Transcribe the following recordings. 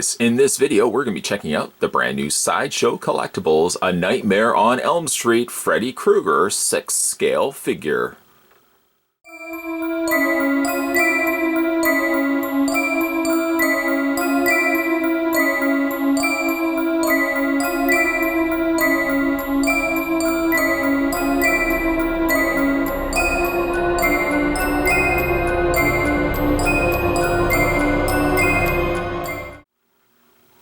guys, in this video we're going to be checking out the brand new Sideshow Collectibles A Nightmare on Elm Street Freddy Krueger 6 scale figure.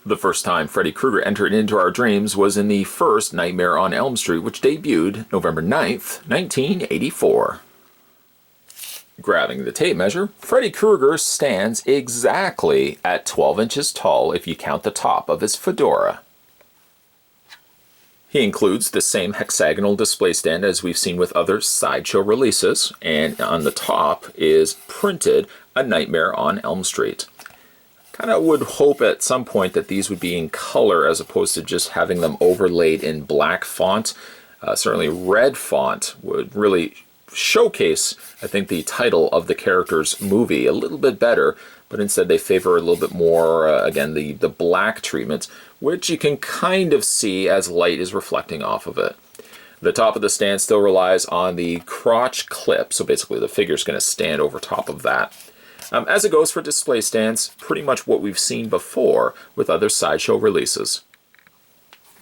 The first time Freddy Krueger entered into our dreams was in the first Nightmare on Elm Street, which debuted November 9th, 1984. Grabbing the tape measure, Freddy Krueger stands exactly at 12 inches tall if you count the top of his fedora. He includes the same hexagonal display stand as we've seen with other Sideshow releases, and on the top is printed A Nightmare on Elm Street. Kind of would hope at some point that these would be in color as opposed to just having them overlaid in black font. Certainly red font would really showcase, I think, the title of the character's movie a little bit better, but instead they favor a little bit more, again, the black treatment, which you can kind of see as light is reflecting off of it. The top of the stand still relies on the crotch clip, so basically the figure's going to stand over top of that. As it goes for display stands, pretty much what we've seen before with other Sideshow releases.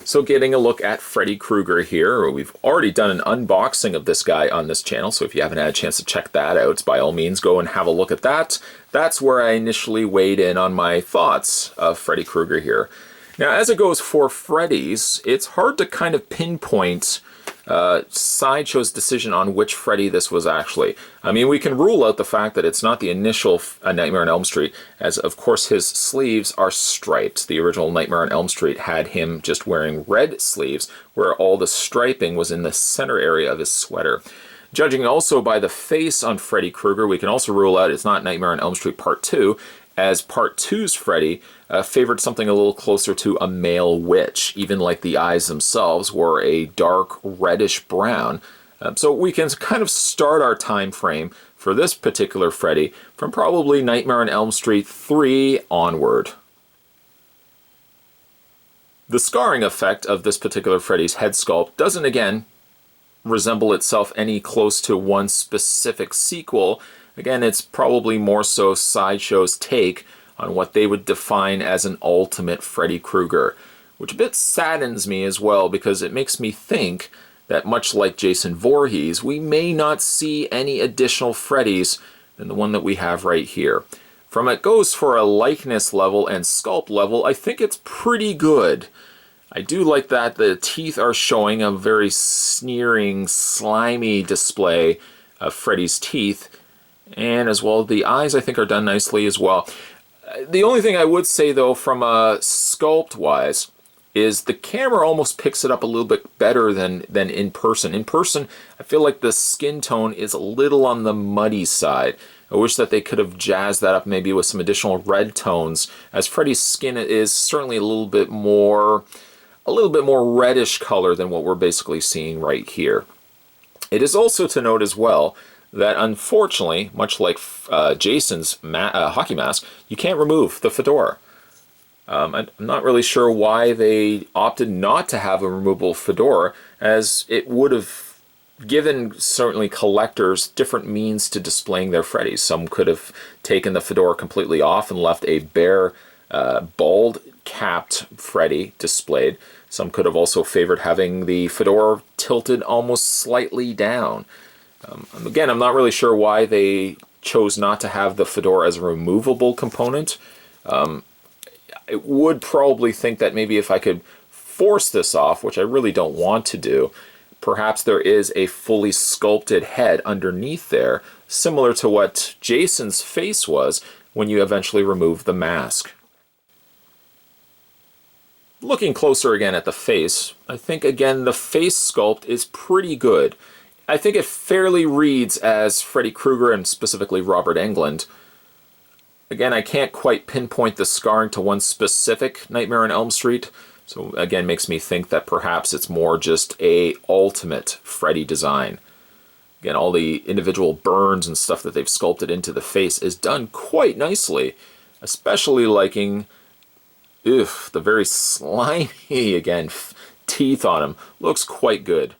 So getting a look at Freddy Krueger here, we've already done an unboxing of this guy on this channel, so if you haven't had a chance to check that out, by all means go and have a look at that. That's where I initially weighed in on my thoughts of Freddy Krueger here. Now as it goes for Freddy's, it's hard to kind of pinpoint Sideshow's decision on which Freddy this was actually. I mean, we can rule out the fact that it's not the initial Nightmare on Elm Street, as of course his sleeves are striped. The original Nightmare on Elm Street had him just wearing red sleeves, where all the striping was in the center area of his sweater. Judging also by the face on Freddy Krueger, we can also rule out it's not Nightmare on Elm Street Part 2, as Part 2's Freddy favored something a little closer to a male witch. Even like the eyes themselves were a dark reddish brown. So we can kind of start our time frame for this particular Freddy from probably Nightmare on Elm Street 3 onward. The scarring effect of this particular Freddy's head sculpt doesn't, again, resemble itself any close to one specific sequel. Again, it's probably more so Sideshow's take on what they would define as an ultimate Freddy Krueger, which a bit saddens me as well because it makes me think that much like Jason Voorhees, we may not see any additional Freddys than the one that we have right here. From it goes for a likeness level and sculpt level, I think it's pretty good. I do like that the teeth are showing a very sneering, slimy display of Freddy's teeth. And as well, the eyes I think are done nicely as well. The only thing I would say though from a sculpt wise is the camera almost picks it up a little bit better than in person. In person, I feel like the skin tone is a little on the muddy side. I wish that they could have jazzed that up maybe with some additional red tones, as Freddy's skin is certainly a little bit more reddish color than what we're basically seeing right here. It is also to note as well that unfortunately, much like Jason's hockey mask, you can't remove the fedora. I'm not really sure why they opted not to have a removable fedora, as it would have given certainly collectors different means to displaying their Freddys. Some could have taken the fedora completely off and left a bare, bald-capped Freddy displayed. Some could have also favored having the fedora tilted almost slightly down. Again, I'm not really sure why they chose not to have the fedora as a removable component. I would probably think that maybe if I could force this off, which I really don't want to do, perhaps there is a fully sculpted head underneath there, similar to what Jason's face was when you eventually remove the mask. Looking closer again at the face, I think again the face sculpt is pretty good. I think it fairly reads as Freddy Krueger and specifically Robert Englund. Again, I can't quite pinpoint the scarring to one specific Nightmare on Elm Street, so again makes me think that perhaps it's more just a ultimate Freddy design. Again, all the individual burns and stuff that they've sculpted into the face is done quite nicely, especially liking the very slimy, again, teeth on him. Looks quite good.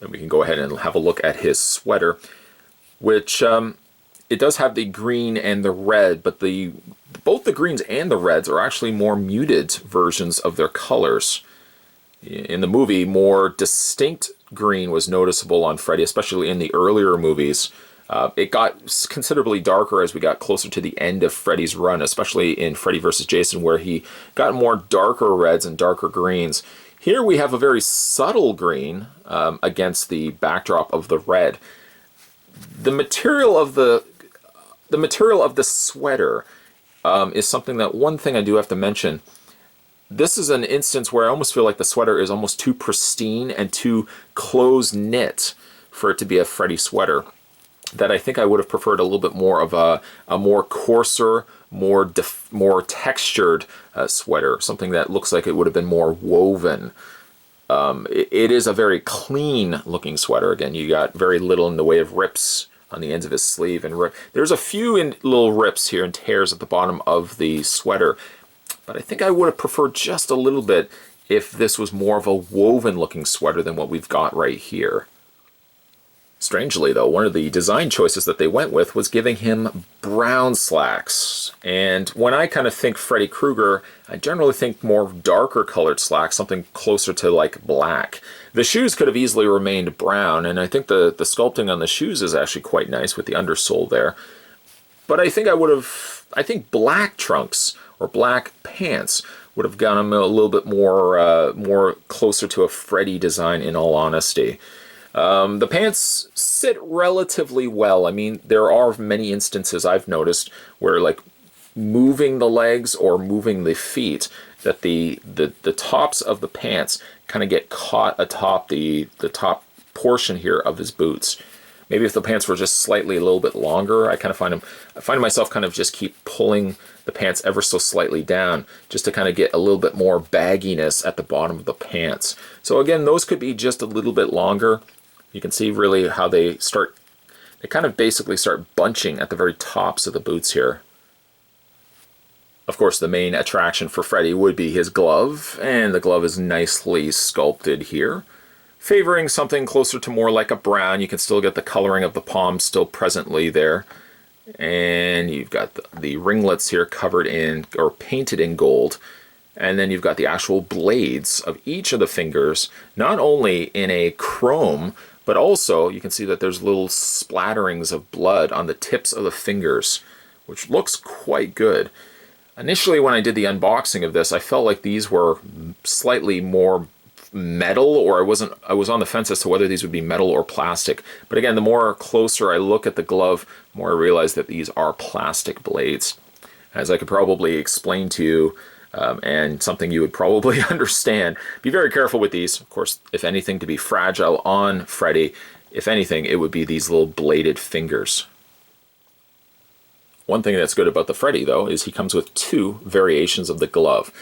And we can go ahead and have a look at his sweater, which it does have the green and the red, but both the greens and the reds are actually more muted versions of their colors. In the movie, more distinct green was noticeable on Freddy, especially in the earlier movies. It got considerably darker as we got closer to the end of Freddy's run, especially in Freddy vs. Jason, where he got more darker reds and darker greens. Here we have a very subtle green against the backdrop of the red. The material of the sweater is something that one thing I do have to mention. This is an instance where I almost feel like the sweater is almost too pristine and too close knit for it to be a Freddy sweater. That I think I would have preferred a little bit more of a more coarser, more textured sweater, something that looks like it would have been more woven. It is a very clean looking sweater. Again, you got very little in the way of rips on the ends of his sleeve, and there's a few little rips here and tears at the bottom of the sweater, but I think I would have preferred just a little bit if this was more of a woven looking sweater than what we've got right here. Strangely though, one of the design choices that they went with was giving him brown slacks. And when I kind of think Freddy Krueger, I generally think more darker colored slacks, something closer to like black. The shoes could have easily remained brown, and I think the sculpting on the shoes is actually quite nice with the undersole there. But I think I think black trunks or black pants would have gotten him a little bit more closer to a Freddy design, in all honesty. The pants sit relatively well. I mean, there are many instances I've noticed where, like, moving the legs or moving the feet, that the tops of the pants kind of get caught atop the top portion here of his boots. Maybe if the pants were just slightly a little bit longer, I find myself kind of just keep pulling the pants ever so slightly down just to kind of get a little bit more bagginess at the bottom of the pants. So again, those could be just a little bit longer. You can see really how they kind of basically start bunching at the very tops of the boots here. Of course, the main attraction for Freddy would be his glove, and the glove is nicely sculpted here, favoring something closer to more like a brown. You can still get the coloring of the palm still presently there. And you've got the ringlets here covered in or painted in gold. And then you've got the actual blades of each of the fingers, not only in a chrome, but also you can see that there's little splatterings of blood on the tips of the fingers, which looks quite good. Initially, when I did the unboxing of this, I felt like these were slightly more metal, or I was on the fence as to whether these would be metal or plastic. But again, the more closer I look at the glove, the more I realize that these are plastic blades. As I could probably explain to you, and something you would probably understand. Be very careful with these. Of course, if anything to be fragile on Freddy, if anything, it would be these little bladed fingers. One thing that's good about the Freddy, though, is he comes with two variations of the glove.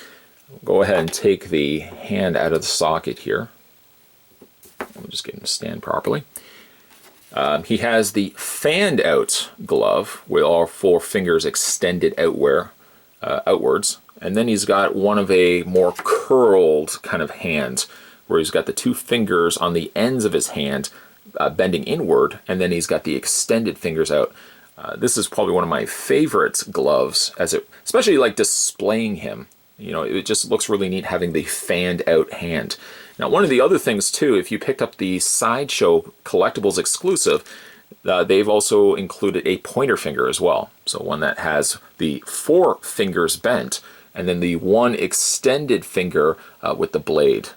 Go ahead and take the hand out of the socket here. We'll just get him to stand properly. He has the fanned out glove with all four fingers extended outwards. And then he's got one of a more curled kind of hand, where he's got the two fingers on the ends of his hand bending inward, and then he's got the extended fingers out. This is probably one of my favorite gloves, especially like displaying him. You know, it just looks really neat having the fanned out hand. Now, one of the other things too, if you picked up the Sideshow Collectibles exclusive, they've also included a pointer finger as well. So one that has the four fingers bent, and then the one extended finger with the blade.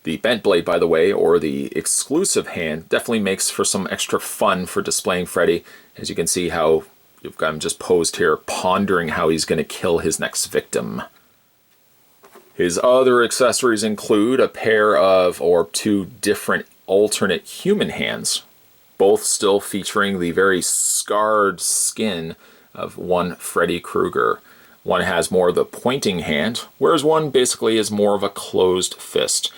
The bent blade, by the way, or the exclusive hand, definitely makes for some extra fun for displaying Freddy. As you can see how you've got him just posed here, pondering how he's going to kill his next victim. His other accessories include a pair of, or two different alternate human hands, both still featuring the very scarred skin of one Freddy Krueger. One has more of the pointing hand, whereas one basically is more of a closed fist.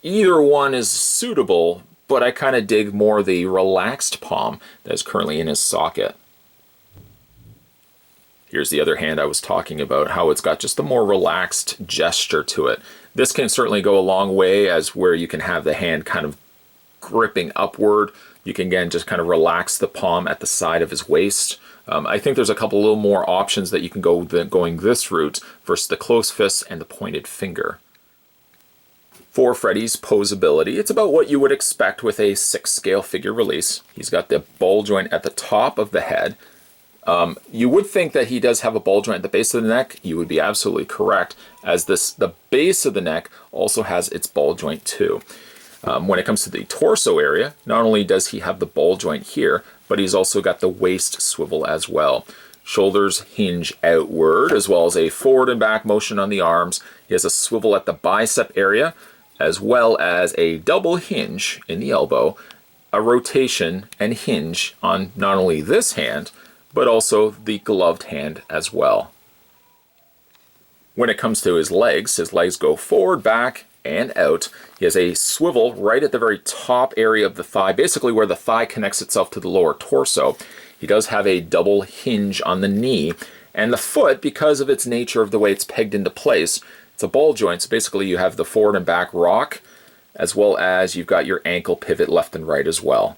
Either one is suitable, but I kind of dig more the relaxed palm that is currently in his socket. Here's the other hand I was talking about, how it's got just a more relaxed gesture to it. This can certainly go a long way as where you can have the hand kind of gripping upward. You can again just kind of relax the palm at the side of his waist. I think there's a couple little more options that you can go going this route versus the close fist and the pointed finger. For Freddy's Poseability, it's about what you would expect with a 6 scale figure release. He's got the ball joint at the top of the head. You would think that he does have a ball joint at the base of the neck. You would be absolutely correct, as the base of the neck also has its ball joint too. When it comes to the torso area, not only does he have the ball joint here, but he's also got the waist swivel as well. Shoulders hinge outward, as well as a forward and back motion on the arms. He has a swivel at the bicep area, as well as a double hinge in the elbow, a rotation and hinge on not only this hand, but also the gloved hand as well. When it comes to his legs go forward, back, and out. He has a swivel right at the very top area of the thigh, basically where the thigh connects itself to the lower torso. He does have a double hinge on the knee, and the foot, because of its nature of the way it's pegged into place, it's a ball joint, so basically you have the forward and back rock, as well as you've got your ankle pivot left and right as well.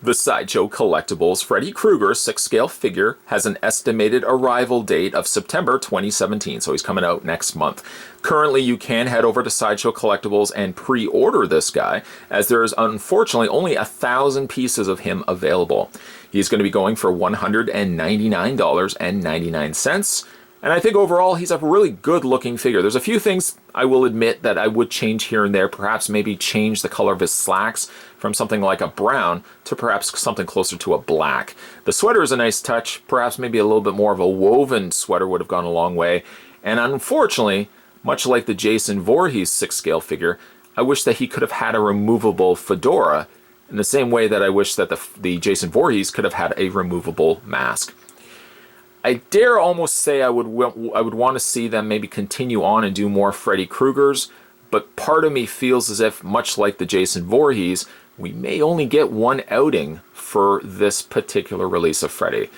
The Sideshow Collectibles Freddy Krueger 6 scale figure has an estimated arrival date of September 2017, so he's coming out next month. Currently, you can head over to Sideshow Collectibles and pre-order this guy, as there is unfortunately only 1,000 pieces of him available. He's going to be going for $199.99. And I think overall he's a really good looking figure. There's a few things I will admit that I would change here and there. Perhaps maybe change the color of his slacks from something like a brown to perhaps something closer to a black. The sweater is a nice touch. Perhaps maybe a little bit more of a woven sweater would have gone a long way. And unfortunately, much like the Jason Voorhees 6 scale figure, I wish that he could have had a removable fedora in the same way that I wish that the Jason Voorhees could have had a removable mask. I dare almost say I would want to see them maybe continue on and do more Freddy Kruegers, but part of me feels as if, much like the Jason Voorhees, we may only get one outing for this particular release of Freddy.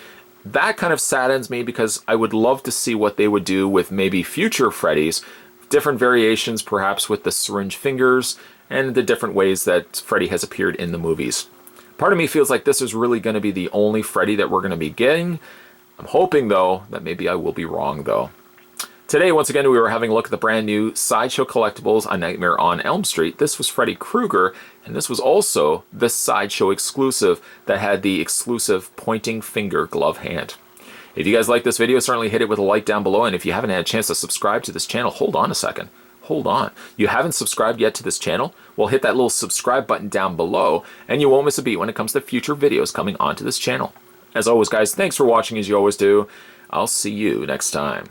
That kind of saddens me because I would love to see what they would do with maybe future Freddys, different variations perhaps with the syringe fingers, and the different ways that Freddy has appeared in the movies. Part of me feels like this is really going to be the only Freddy that we're going to be getting. I'm hoping, though, that maybe I will be wrong, though. Today, once again, we were having a look at the brand new Sideshow Collectibles A Nightmare on Elm Street. This was Freddy Krueger, and this was also the Sideshow exclusive that had the exclusive pointing finger glove hand. If you guys like this video, certainly hit it with a like down below, and if you haven't had a chance to subscribe to this channel, hold on a second. Hold on. You haven't subscribed yet to this channel? Well, hit that little subscribe button down below, and you won't miss a beat when it comes to future videos coming onto this channel. As always, guys, thanks for watching as you always do. I'll see you next time.